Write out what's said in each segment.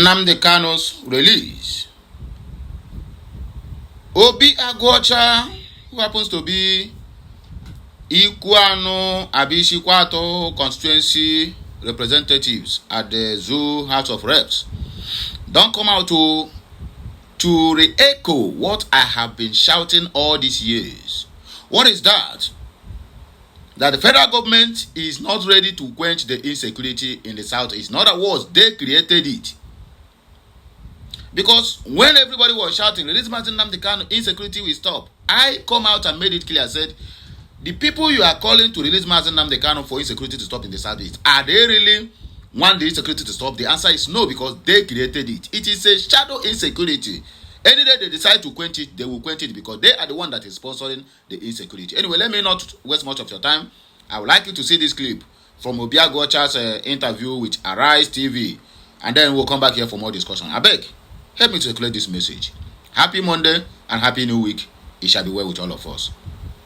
Nnamdi Kanu's release. Obi Agwocha, who happens to be Ikuano Abishikwato constituency representatives at the Zoo House of Reps, don't come out to re-echo what I have been shouting all these years. What is that? That the federal government is not ready to quench the insecurity in the southeast. In other words, they created it. Because when everybody was shouting, release Mazi Nnamdi Kanu, insecurity will stop. I come out and made it clear. I said, the people you are calling to release Mazi Nnamdi Kanu for insecurity to stop in the southeast, are they really want the insecurity to stop? The answer is no, because they created it. It is a shadow insecurity. Any day they decide to quench it, they will quench it because they are the one that is sponsoring the insecurity. Anyway, let me not waste much of your time. I would like you to see this clip from Obi Agwocha's interview with Arise TV, and then we'll come back here for more discussion. I beg, help me to circulate this message. Happy Monday and happy new week. It shall be well with all of us.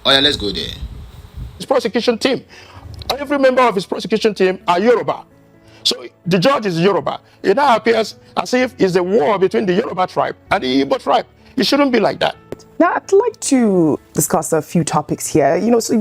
Oh yeah, let's go there. His prosecution team, every member of his prosecution team are Yoruba. So the judge is Yoruba. It now appears as if it's a war between the Yoruba tribe and the Igbo tribe. It shouldn't be like that. Now, I'd like to discuss a few topics here. Some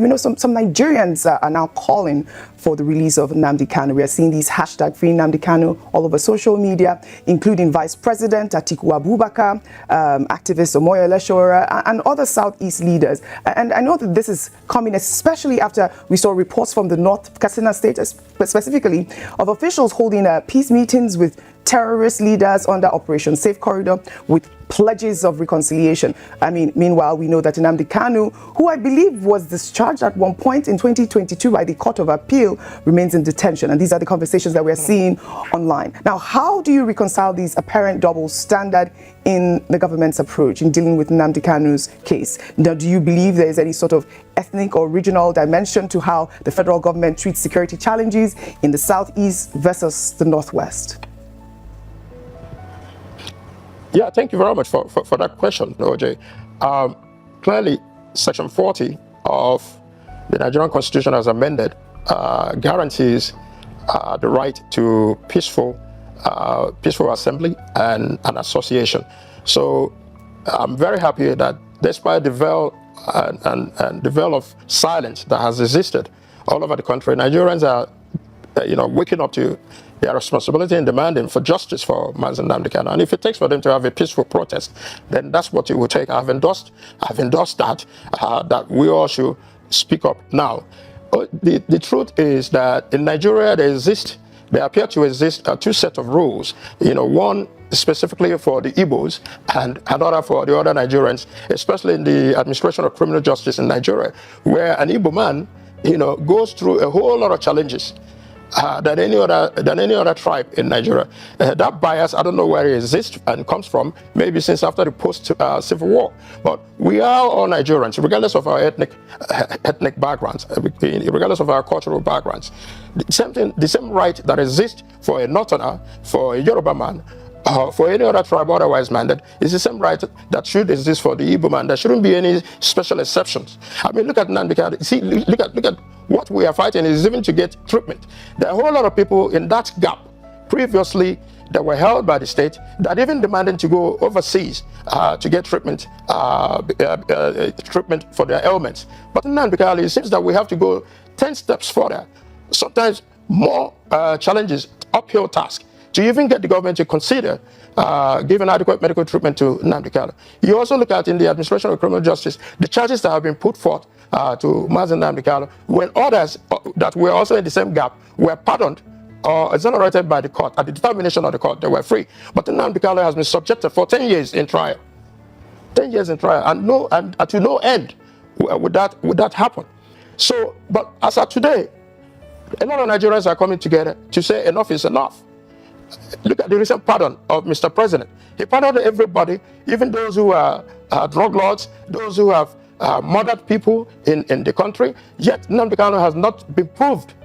Nigerians are now calling for the release of Nnamdi Kanu. We are seeing these hashtag free Nnamdi Kanu all over social media, including Vice President Atiku Abubakar, activist Omoyele Sowore, and other Southeast leaders. And I know that this is coming especially after we saw reports from the North Katsina State, specifically of officials holding peace meetings with terrorist leaders under Operation Safe Corridor with pledges of reconciliation. Meanwhile, we know that Nnamdi Kanu, who I believe was discharged at one point in 2022 by the Court of Appeal, remains in detention. And these are the conversations that we're seeing online. Now, how do you reconcile these apparent double standard in the government's approach in dealing with Nnamdi Kanu's case? Now, do you believe there is any sort of ethnic or regional dimension to how the federal government treats security challenges in the Southeast versus the Northwest? Yeah, thank you very much for that question, OJ. Clearly, Section 40 of the Nigerian Constitution as amended guarantees the right to peaceful assembly and association. So I'm very happy that despite the veil and the veil of silence that has existed all over the country, Nigerians are waking up to their responsibility in demanding for justice for Mazi Nnamdi Kanu. And if it takes for them to have a peaceful protest, then that's what it will take. I've endorsed that we all should speak up now. The truth is that in Nigeria there appear to exist two sets of rules. One specifically for the Igbos and another for the other Nigerians, especially in the administration of criminal justice in Nigeria, where an Igbo man, goes through a whole lot of challenges than any other tribe in Nigeria. That bias, I don't know where it exists and comes from, maybe since after the post-Civil War. But we are all Nigerians, regardless of our ethnic backgrounds, regardless of our cultural backgrounds. The same right that exists for a Northerner, for a Yoruba man, for any other tribe otherwise minded, is the same right that should exist for the Igbo man. There shouldn't be any special exceptions. Look at Nnamdi Kanu. See, look at what we are fighting is even to get treatment. There are a whole lot of people in that gap previously that were held by the state that even demanded to go overseas to get treatment for their ailments. But in Nnamdi Kanu, it seems that we have to go 10 steps further, sometimes more challenges, uphill task, to even get the government to consider giving adequate medical treatment to Nnamdi Kanu. You also look at in the administration of criminal justice, the charges that have been put forth to Mazi Nnamdi Kanu, when others that were also in the same gap were pardoned or exonerated by the court at the determination of the court, they were free. But Nnamdi Kanu has been subjected for 10 years in trial. 10 years in trial, and to no end would that happen. So, but as of today, a lot of Nigerians are coming together to say enough is enough. Look at the recent pardon of Mr. President. He pardoned everybody, even those who are drug lords, those who have murdered people in the country. Yet Nnamdi Kanu has not been proved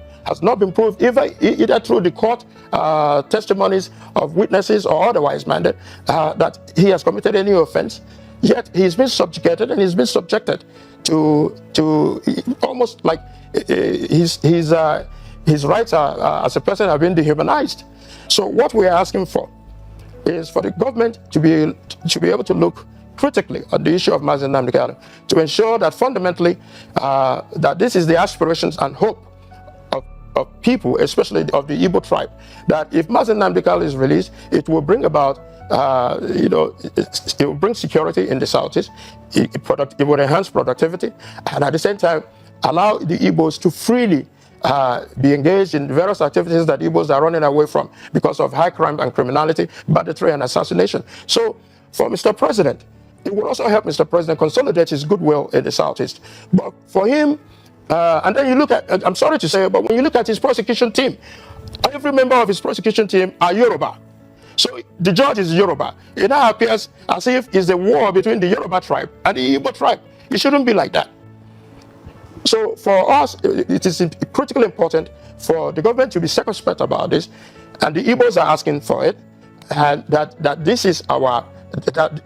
either through the court testimonies of witnesses or otherwise minded that he has committed any offense. Yet he's been subjugated and he's been subjected to almost like his rights as a person have been dehumanized. So what we are asking for is for the government to be able to look critically on the issue of Mazi Nnamdi Kanu, to ensure that fundamentally that this is the aspirations and hope of people, especially of the Igbo tribe, that if Mazi Nnamdi Kanu is released, it will bring about, it will bring security in the Southeast, it will enhance productivity, and at the same time, allow the Igbos to freely be engaged in various activities that Igbos are running away from because of high crime and criminality, banditry and assassination. So for Mr. President, it will also help Mr. President consolidate his goodwill in the Southeast. But for him, and then you look at, I'm sorry to say, but when you look at his prosecution team, every member of his prosecution team are Yoruba. So the judge is Yoruba. It now appears as if it's a war between the Yoruba tribe and the Igbo tribe. It shouldn't be like that. So for us, it is critically important for the government to be circumspect about this, and the Igbos are asking for it, and that this is our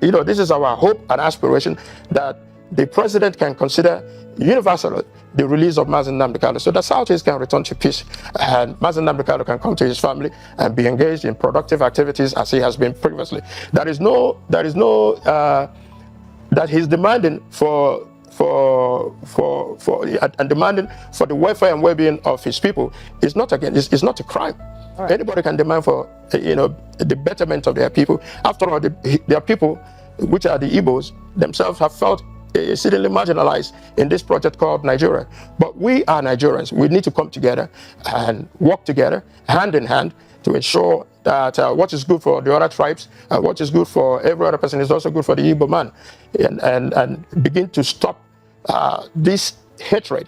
this is our hope and aspiration, that the president can consider universally the release of Mazi Nnamdi Kanu, so the Southeast can return to peace, and Mazi Nnamdi Kanu can come to his family and be engaged in productive activities as he has been previously. That he's demanding for and demanding for the welfare and well-being of his people is not, again, it's not a crime. Right. Anybody can demand for the betterment of their people. After all, their people, which are the Igbos themselves, have felt exceedingly marginalized in this project called Nigeria. But we are Nigerians. We need to come together and work together, hand in hand, to ensure that what is good for the other tribes and what is good for every other person is also good for the Igbo man, and begin to stop this hatred,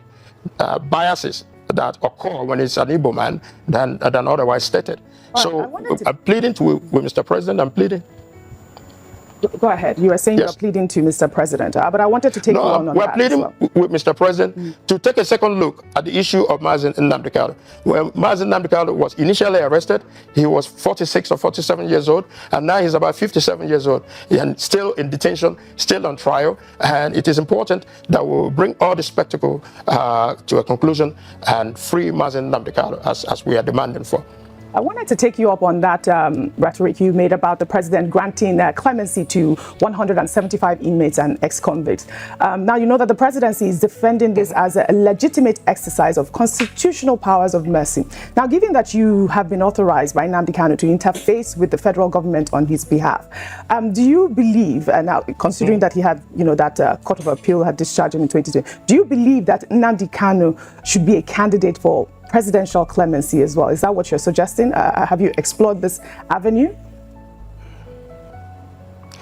biases that occur when it's an Igbo man than otherwise stated. So I'm pleading with Mr. President, I'm pleading. Go ahead. You were saying yes. You're pleading to Mr. President, but I wanted to take you on we're that. Pleading with Mr. President to take a second look at the issue of Mazi Nnamdi Kanu. When Mazi Nnamdi Kanu was initially arrested, he was 46 or 47 years old, and now he's about 57 years old, and still in detention, still on trial. And it is important that we'll bring all the spectacle to a conclusion and free Mazi Nnamdi Kanu as we are demanding for. I wanted to take you up on that rhetoric you made about the president granting clemency to 175 inmates and ex-convicts. Now, you know that the presidency is defending this as a legitimate exercise of constitutional powers of mercy. Now, given that you have been authorized by Nnamdi Kanu to interface with the federal government on his behalf, do you believe, now considering that he had, that Court of Appeal had discharged him in 2020, do you believe that Nnamdi Kanu should be a candidate for presidential clemency as well? Is that what you're suggesting? Have you explored this avenue?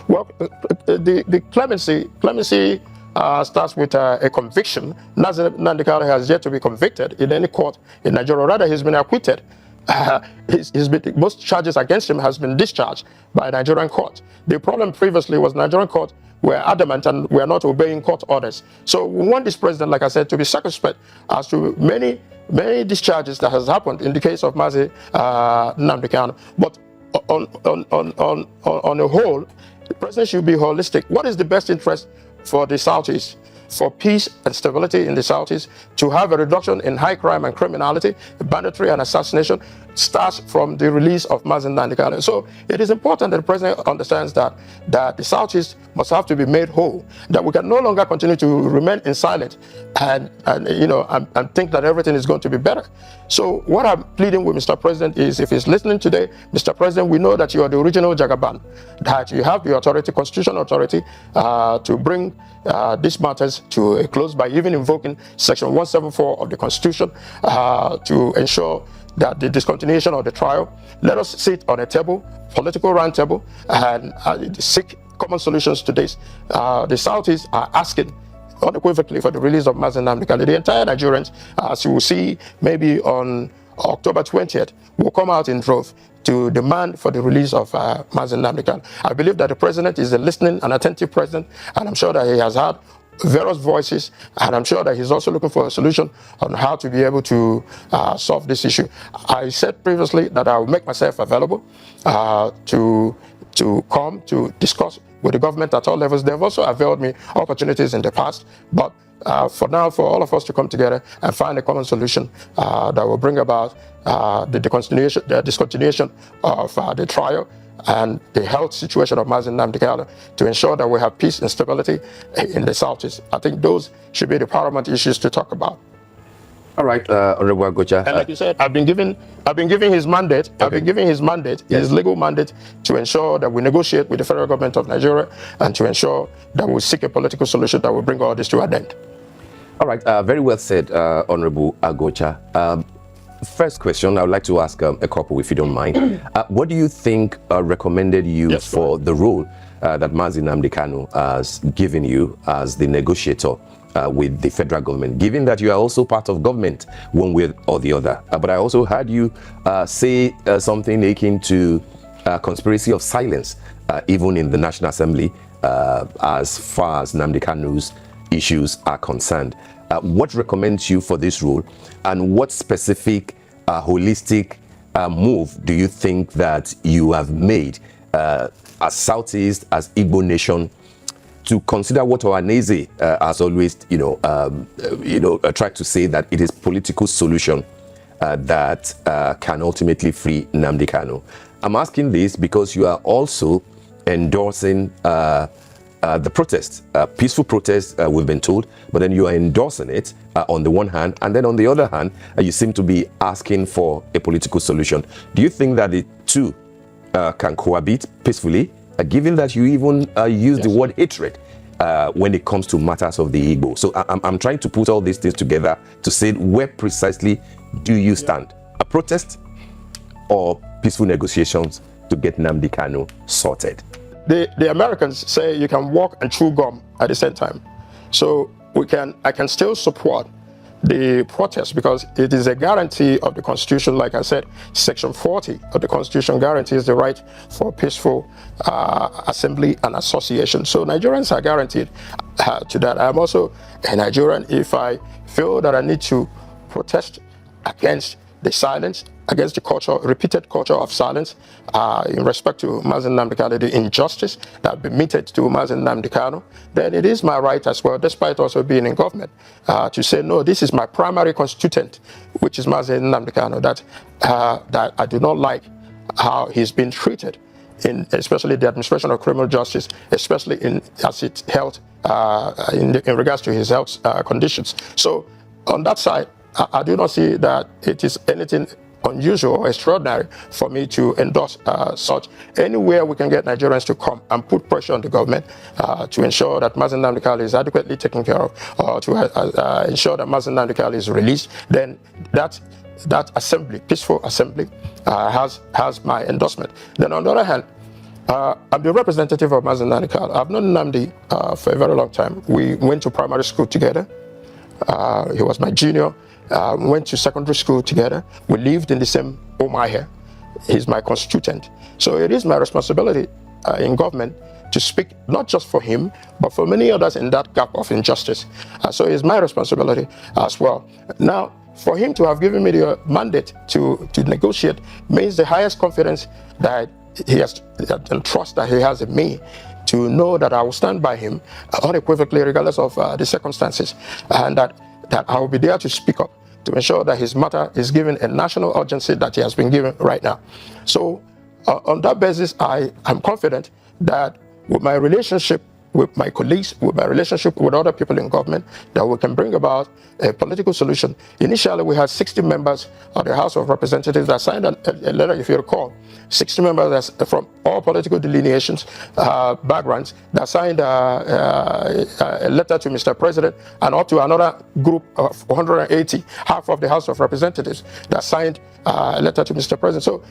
Well, the clemency starts with a conviction. Nnamdi Kanu has yet to be convicted in any court in Nigeria. Rather, he's been acquitted. Most charges against him has been discharged by Nigerian court. The problem previously was Nigerian court were adamant and were not obeying court orders. So we want this president, like I said, to be circumspect as to many discharges that has happened in the case of Mazi Nnamdi Kanu. But on a whole, the president should be holistic. What is the best interest for the Southeast? For peace and stability in the Southeast, to have a reduction in high crime and criminality, banditry and assassination, starts from the release of Mazi Nnamdi Kanu. So it is important that the president understands that the Southeast must have to be made whole, that we can no longer continue to remain in silence and think that everything is going to be better. So what I'm pleading with Mr. President is, if he's listening today, Mr. President, we know that you are the original Jagaban, that you have the authority, constitutional authority, to bring these matters to a close by even invoking Section 174 of the Constitution to ensure that the discontinuation of the trial. Let us sit on a table, political round table, and seek common solutions to this. The Southeast are asking unequivocally for the release of Mazi Nnamdi Kanu. The entire Nigerians, as you will see, maybe on October 20th, will come out in droves to demand for the release of Mazi Nnamdi Kanu. I believe that the president is a listening and attentive president, and I'm sure that he has heard various voices, and I'm sure that he's also looking for a solution on how to be able to solve this issue. I said previously that I will make myself available to come to discuss with the government at all levels. They've also availed me opportunities in the past, but for now, for all of us to come together and find a common solution that will bring about the discontinuation of the trial and the health situation of Mazi Nnamdi Kanu, to ensure that we have peace and stability in the Southeast. I think those should be the paramount issues to talk about. All right, Honorable Agocha. And like you said, I've been giving his mandate. Okay. I've been giving his mandate, yes, his legal mandate, to ensure that we negotiate with the federal government of Nigeria and to ensure that we seek a political solution that will bring all this to an end. All right, very well said, Honorable Agocha. First question, I would like to ask a couple, if you don't mind. What do you think recommended you, yes, for the role that Mazi Nnamdi Kanu has given you as the negotiator with the federal government, given that you are also part of government one way or the other? But I also heard you say something akin to conspiracy of silence, even in the National Assembly, as far as Nnamdi Kanu's issues are concerned. What recommends you for this role, and what specific holistic move do you think that you have made as Southeast, as Igbo nation, to consider what Ohaneze has always, tried to say, that it is political solution that can ultimately free Nnamdi Kanu? I'm asking this because you are also endorsing the protest, peaceful protest, we've been told, but then you are endorsing it on the one hand, and then on the other hand, you seem to be asking for a political solution. Do you think that the two can cohabit peacefully, given that you even use, yes, the word hatred when it comes to matters of the Igbo? So I'm trying to put all these things together to say, where precisely do you stand? Yeah. A protest or peaceful negotiations to get Nnamdi Kanu sorted? The Americans say you can walk and chew gum at the same time. So I can still support the protest because it is a guarantee of the Constitution. Like I said, Section 40 of the Constitution guarantees the right for peaceful assembly and association. So Nigerians are guaranteed to that. I'm also a Nigerian. If I feel that I need to protest against the silence, against the repeated culture of silence in respect to Mazi Nnamdi Kanu, the injustice that been meted to Mazi Nnamdi Kanu, then it is my right as well, despite also being in government, to say, no, this is my primary constituent, which is Mazi Nnamdi Kanu, that I do not like how he's been treated, especially the administration of criminal justice, especially as it held in regards to his health conditions. So on that side, I do not see that it is anything unusual or extraordinary for me to endorse such. Anywhere we can get Nigerians to come and put pressure on the government to ensure that Mazi Nnamdi Kanu is adequately taken care of, or to ensure that Mazi Nnamdi Kanu is released, then that assembly, peaceful assembly, has my endorsement. Then on the other hand, I'm the representative of Mazi Nnamdi Kanu. I've known Nnamdi for a very long time. We went to primary school together. He was my junior. Went to secondary school together. We lived in the same Omaya. He's my constituent. So it is my responsibility in government to speak not just for him, but for many others in that gap of injustice. So it's my responsibility as well. Now, for him to have given me the mandate to negotiate means the highest confidence that he has and trust that he has in me, to know that I will stand by him unequivocally, regardless of the circumstances, and that I will be there to speak up, to ensure that his matter is given a national urgency that he has been given right now. So on that basis, I am confident that with my relationship with my colleagues, with my relationship with other people in government, that we can bring about a political solution. Initially, we had 60 members of the House of Representatives that signed a letter, if you recall, 60 members from all political delineations, backgrounds, that signed a letter to Mr. President, and up to another group of 180, half of the House of Representatives, that signed a letter to Mr. President. So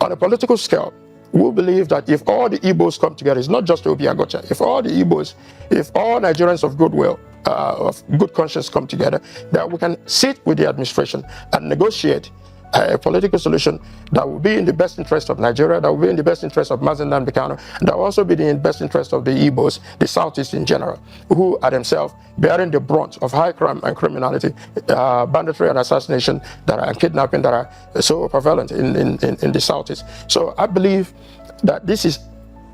on a political scale, we believe that if all the Igbos come together, it's not just Obi Agocha, if all the Igbos, if all Nigerians of goodwill, of good conscience come together, that we can sit with the administration and negotiate a political solution that will be in the best interest of Nigeria, that will be in the best interest of Mazi Nnamdi Kanu, and that will also be in the best interest of the Igbos, the Southeast in general, who are themselves bearing the brunt of high crime and criminality, banditry and assassination, and kidnapping that are so prevalent in the Southeast. So I believe that this is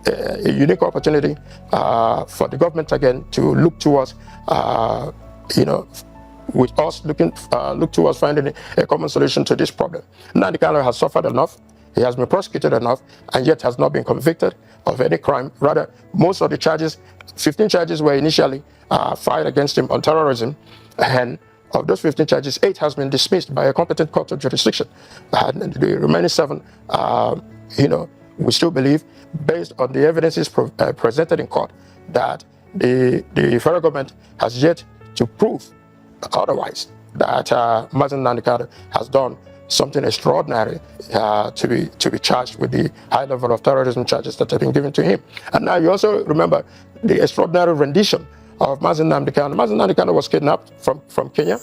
a unique opportunity for the government again to look towards, with us look towards finding a common solution to this problem. Nnamdi Kanu has suffered enough. He has been prosecuted enough and yet has not been convicted of any crime. Rather, most of the charges, 15 charges were initially filed against him on terrorism, and of those 15 charges, 8 has been dismissed by a competent court of jurisdiction. And the remaining 7, we still believe, based on the evidences presented in court, that the federal government has yet to prove otherwise, that Mazen Nnamdi Kanu has done something extraordinary to be charged with the high level of terrorism charges that have been given to him. And now you also remember the extraordinary rendition of Mazen Nnamdi Kanu. Mazen Nnamdi Kanu was kidnapped from Kenya,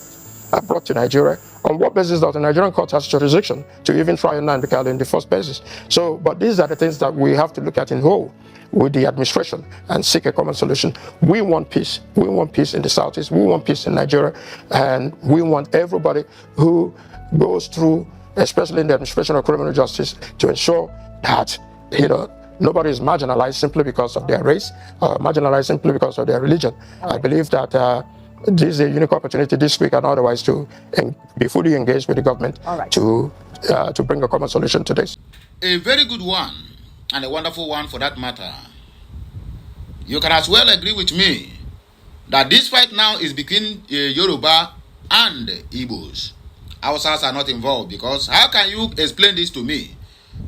brought to Nigeria. On what basis does the Nigerian court has jurisdiction to even try Nnamdi Kanu in the first basis? So, but these are the things that we have to look at in whole with the administration and seek a common solution. We want peace. We want peace in the Southeast. We want peace in Nigeria. And we want everybody who goes through, especially in the administration of criminal justice, to ensure that, nobody is marginalized simply because of their race, or marginalized simply because of their religion. I believe that this is a unique opportunity this week and otherwise to be fully engaged with the government to bring a common solution to this. A very good one, and a wonderful one for that matter. You can as well agree with me that this fight now is between Yoruba and Igbos. Hausas are not involved, because how can you explain this to me?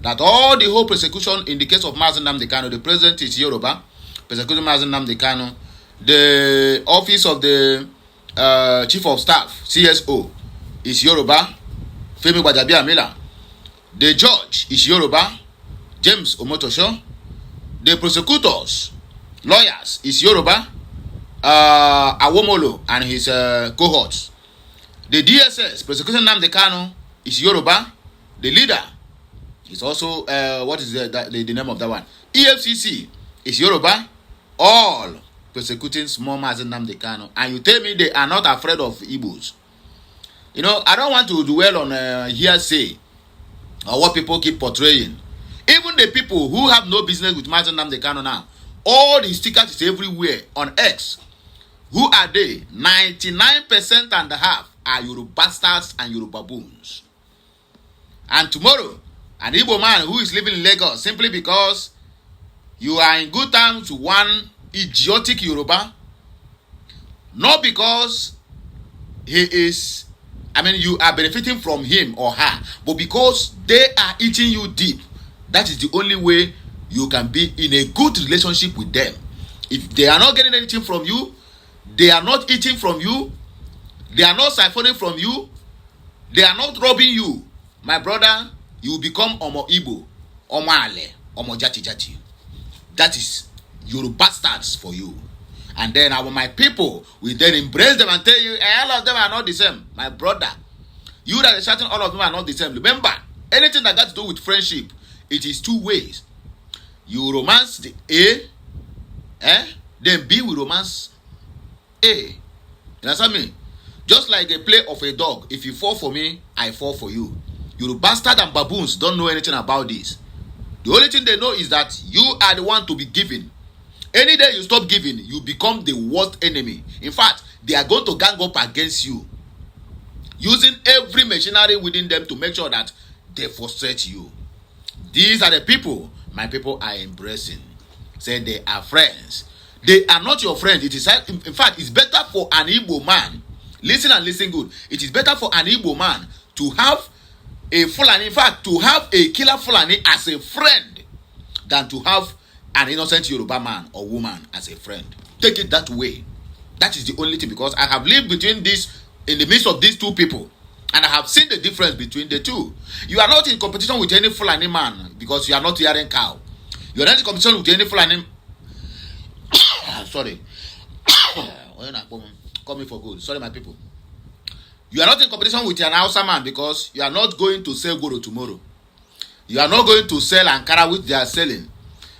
That all the whole persecution in the case of Mazen Nnamdi Kanu, the president is Yoruba, persecuting Mazen Nnamdi Kanu, the office of the chief of staff, CSO, is Yoruba, Femi Gbajabiamila, the judge is Yoruba, James Omotosho, the prosecutors, lawyers is Yoruba, Awomolo and his cohorts. The DSS, prosecuting Nnamdi Kanu, is Yoruba. The leader is also, what is the name of that one? EFCC is Yoruba. All persecuting small Mazen Nnamdi Kanu. And you tell me they are not afraid of Igbos. I don't want to dwell on hearsay or what people keep portraying. Even the people who have no business with Mazen Nnamdi Kanu now, all the stickers is everywhere on X. Who are they? 99% and a half are Yorubastards and Yorubaboons. And tomorrow, an Igbo man who is living in Lagos simply because you are in good terms with one idiotic Yoruba, not because he is, you are benefiting from him or her, but because they are eating you deep. That is the only way you can be in a good relationship with them. If they are not getting anything from you, they are not eating from you, they are not siphoning from you, they are not robbing you, my brother, you will become Omo Igbo, Omo Ale, Omo Jati Jati. That is Yorubastards for you. And then my people will then embrace them and tell you, all of them are not the same. My brother, you that is certain all of them are not the same. Remember, anything that got to do with friendship, it is two ways. You romance the A, then B will romance A. You understand me? Just like a play of a dog. If you fall for me, I fall for you. You bastard and baboons don't know anything about this. The only thing they know is that you are the one to be given. Any day you stop giving, you become the worst enemy. In fact, they are going to gang up against you, using every machinery within them to make sure that they frustrate you. These are the people my people are embracing. Say they are friends. They are not your friends. It is, in fact, it's better for an Igbo man. Listen and listen good. It is better for an Igbo man to have a Fulani, in fact, to have a killer Fulani as a friend than to have an innocent Yoruba man or woman as a friend. Take it that way. That is the only thing, because I have lived between this, in the midst of these two people, and I have seen the difference between the two. You are not in competition with any Fulani man because you are not hearing cow. You are not in competition with any Fulani. Sorry. Call me for good. Sorry, my people. You are not in competition with an Hausa man because you are not going to sell Goro tomorrow. You are not going to sell Ankara which they are selling.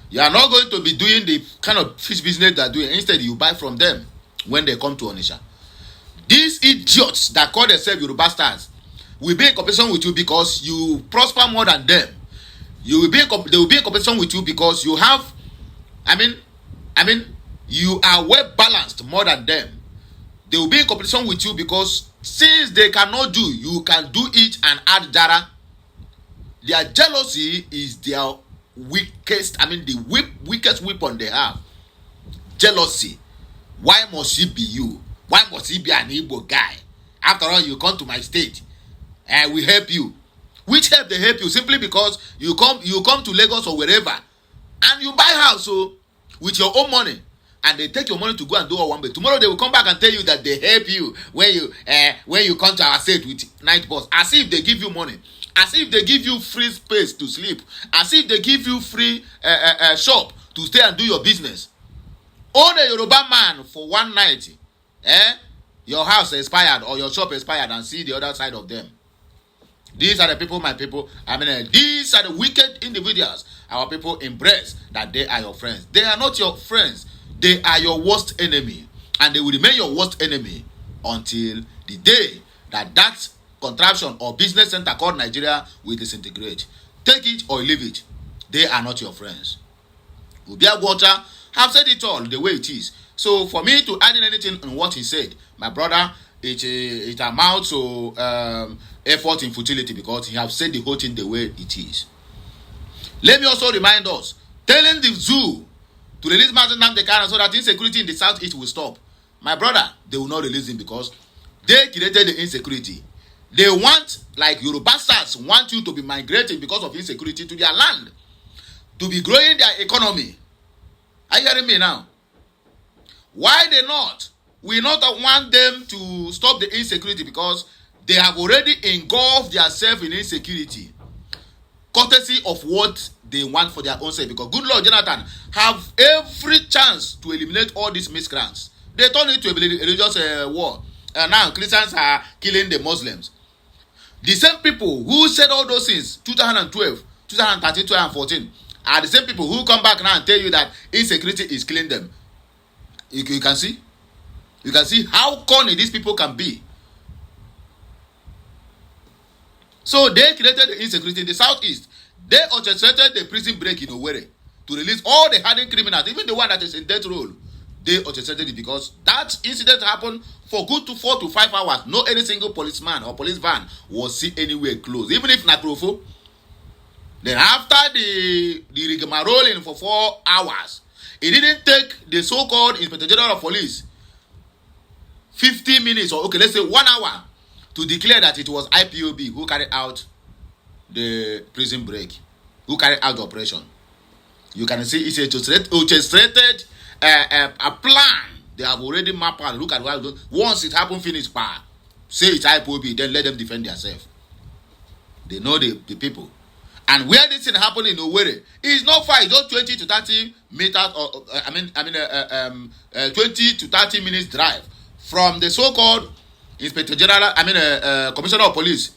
You are not going to be doing the kind of fish business they are doing. Instead, you buy from them when they come to Onitsha. These idiots that call themselves Yoruba stars will be in competition with you because you prosper more than them. They will be in competition with you because you have I mean, you are well balanced more than them. They will be in competition with you because since they cannot do, you can do it and add jara. Their jealousy is their weakest, the weakest weapon they have. Jealousy. Why must he be you? Why must he be an Igbo guy? After all, you come to my state and we help you. Which help they help you? Simply because you come to Lagos or wherever and you buy house with your own money. And they take your money to go and do all one way. Tomorrow they will come back and tell you that they help you when you come to our state with night bus. As if they give you money. As if they give you free space to sleep. As if they give you free shop to stay and do your business. Own a Yoruba man for one night. Your house expired or your shop expired and see the other side of them. These are the people, my people. These are the wicked individuals. Our people embrace that they are your friends. They are not your friends. They are your worst enemy. And they will remain your worst enemy until the day that contraption or business center called Nigeria will disintegrate. Take it or leave it. They are not your friends. Obiagwocha have said it all the way it is. So for me to add in anything on what he said, my brother, it amounts to effort in futility because he has said the whole thing the way it is. Let me also remind us, telling the zoo to release Mazi Nnamdi Kanu so that insecurity in the southeast will stop. My brother, they will not release him because they created the insecurity. They want, like Yoruba stars, want you to be migrating because of insecurity to their land, to be growing their economy. Are you hearing me now? Why they not? We not want them to stop the insecurity because they have already engulfed themselves in insecurity, courtesy of what they want for their own sake. Because good Lord Jonathan have every chance to eliminate all these miscreants. They turn it to a religious war. And now Christians are killing the Muslims. The same people who said all those things 2012, 2013, 2014 are the same people who come back now and tell you that insecurity is killing them. You can see? You can see how corny these people can be. So they created the insecurity in the southeast. They orchestrated the prison break in Owerri to release all the hardened criminals, even the one that is in death row. They orchestrated it because that incident happened for good to 4 to 5 hours. No any single policeman or police van was seen anywhere close, even if Nakrofo. Then after the rigmaroling for 4 hours, it didn't take the so-called Inspector General of Police 50 minutes or let's say 1 hour to declare that it was IPOB who carried out the prison break, who carried out the operation. You can see it's orchestrated a plan. They have already mapped out. Look at what once it happened, finish say it's IPOB, then let them defend themselves. They know the people. And where this thing happened in Owerri, it's not far. It's just 20 to 30 meters, or 20 to 30 minutes drive from the so-called Inspector General, Commissioner of Police,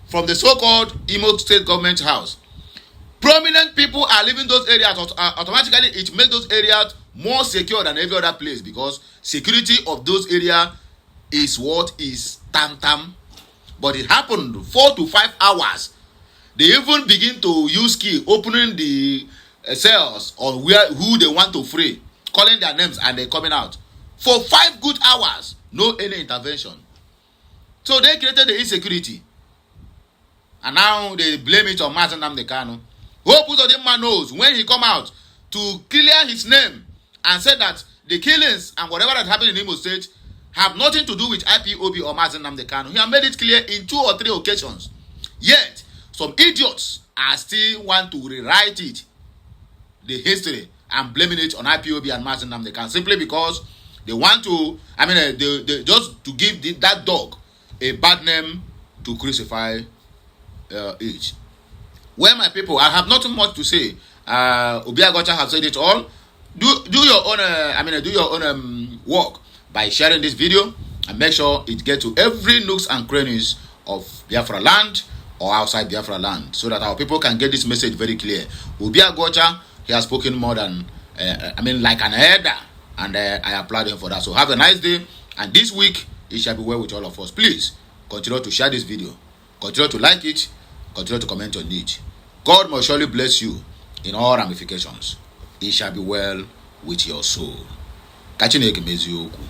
from the so-called Imo State Government House. Prominent people are leaving those areas. Automatically, it makes those areas more secure than every other place because security of those areas is what is tam. But it happened 4 to 5 hours. They even begin to use key, opening the cells on who they want to free, calling their names, and they're coming out. For 5 good hours, no any intervention. So they created the insecurity. And now they blame it on Mazi Nnamdi Kanu. Hope Uzodinma knows when he come out to clear his name and said that the killings and whatever that happened in Imo State have nothing to do with IPOB or Mazi Nnamdi Kanu. He has made it clear in 2 or 3 occasions. Yet, some idiots are still want to rewrite it, the history, and blaming it on IPOB and Mazi Nnamdi Kanu simply because they want to, they just to give that dog a bad name to crucify it. Well, my people, I have nothing much to say. Obiagwocha has said it all. Do your own, work by sharing this video and make sure it gets to every nooks and crannies of Biafraland or outside Biafraland so that our people can get this message very clear. Obiagwocha, he has spoken more than, like an elder, and I applaud him for that. So have a nice day, and this week it shall be well with all of us. Please continue to share this video, continue to like it, continue to comment on it. God must surely bless you in all ramifications. it shall be well with your soul. Ka Chineke mezie okwu.